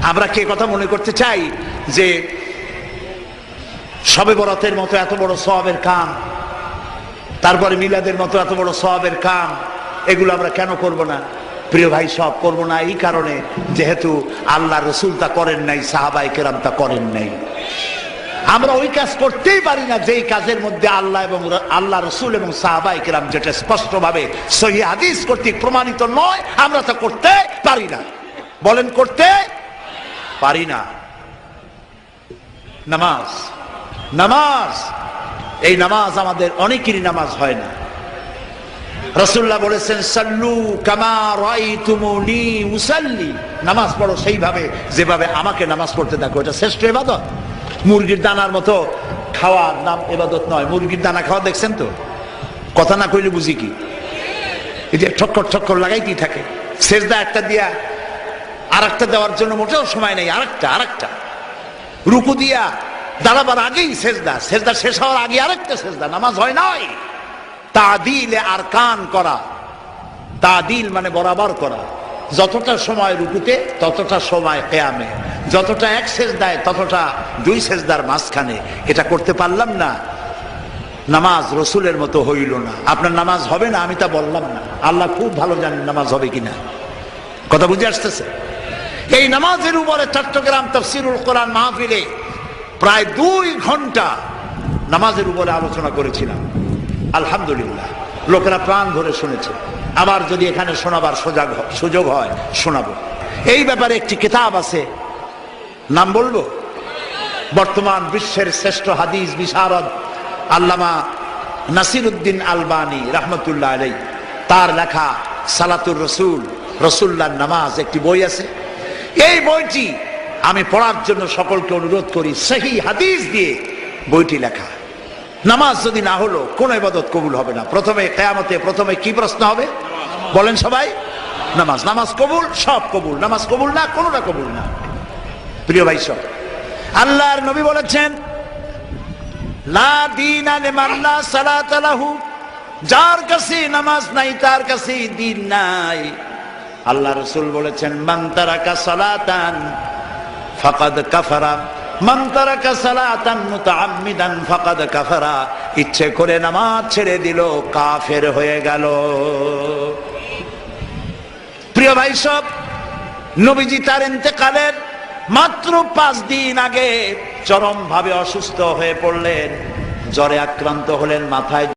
আমরা কে কথা মনে করতে চাই যে শবে বরাতের মতো এত বড় সওয়াবের কাম, তারপরে মিলাদের মতো এত বড় সওয়াবের কাম, এগুলো আমরা কেন করব না? প্রিয় ভাই, সব করব না এই কারণে যেহেতু আল্লাহ রসুল তা করেন নাই, সাহাবায়ে কেরাম তা করেন নাই। আমরা ওই কাজ করতেই পারি না যেই কাজের মধ্যে আল্লাহ রসুল এবং সাহাবায়ে কেরাম যেটা স্পষ্টভাবে সহিহ হাদিস কর্তৃক প্রমাণিত নয়, আমরা তা করতে পারি না। বলেন, করতে পারি না। নামাজ, নামাজ, এই নামাজ আমাদের অনেকেরই নামাজ হয় না। রাসূলুল্লাহ বলেছেন, সাল্লু কামা রাআইতুমুনি উসাল্লি, নামাজ পড়ো সেইভাবে যেভাবে আমাকে নামাজ পড়তে দেখো। এটা শ্রেষ্ঠ ইবাদত। মুরগির দানার মতো খাওয়ার নাম ইবাদত নয়। মুরগির দানা খাওয়া দেখছেন তো? কথা না কইলে বুঝি কি? এই যে ঠক্কর ঠক্কর লাগাইতেই থাকে। সেজদা একটা দিয়া আর একটা দেওয়ার জন্য মোটেও সময় নেই। আরেকটা রুকু দিয়া দাঁড়াবার আগেই সেজদা, সেজদা শেষ হওয়ার আগে আরেকটা সেজদা। নামাজ হয় নাই। তাদিলে আরকান করা, তাদিল মানে বরাবর করা। যতটা সময় রুকুতে ততটা সময় কিয়ামে, যতটা এক সেজদায় ততটা দুই সেজদার মাঝখানে। এটা করতে পারলাম না, নামাজ রসুলের মতো হইল না। আপনার নামাজ হবে না আমি তা বললাম না, আল্লাহ খুব ভালো জানেন নামাজ হবে কিনা। কথা বুঝে আসতেছে? এই নামাজের উপরে চট্টগ্রাম তাফসীরুল কোরআন মাহফিলে প্রায় 2 ঘন্টা নামাজের উপরে আলোচনা করেছিলাম। আলহামদুলিল্লাহ, লোকেরা প্রাণ ভরে শুনেছে। আবার যদি এখানে শোনাবার সুযোগ হয় শোনাবো। এই ব্যাপারে একটি কিতাব আছে, নাম বলবো? বর্তমান বিশ্বের শ্রেষ্ঠ হাদিস বিশারদ আল্লামা নাসিরউদ্দিন আলবানী রাহমাতুল্লাহ আলাইহি, তার লেখা সালাতুর রসুল, রসুল্লাহর নামাজ, একটি বই আছে। এই বইটি আমি পড়ার জন্য সকলকে অনুরোধ করি। সহিহ হাদিস দিয়ে বইটি লেখা। নামাজ যদি না হলো কোন ইবাদত কবুল হবে না। প্রথমে কিয়ামতে প্রথমে কি প্রশ্ন হবে বলেন সবাই? নামাজ। নামাজ কবুল, সব কবুল। নামাজ কবুল না, কোনটা কবুল না। প্রিয় ভাই সব, আল্লাহর নবী বলেছেন, লা দীনা লিমান লা সালাতা লাহু, যার কাছে নামাজ নাই তার কাছে দ্বীন নাই। আল্লাহ রাসূল বলেছেন, মান তারাকা সালাতান ফাকাদ কাফারা, মান তারাকা সালাতান মুতাআম্মিদান ফাকাদ কাফারা। ইচ্ছে করে নামাজ ছেড়ে দিল, কাফের হয়ে গেল। প্রিয় ভাই সব, নবীজি তার ইন্তেকালের মাত্র 5 দিন আগে চরম ভাবে অসুস্থ হয়ে পড়লেন, জ্বরে আক্রান্ত হলেন, মাথায়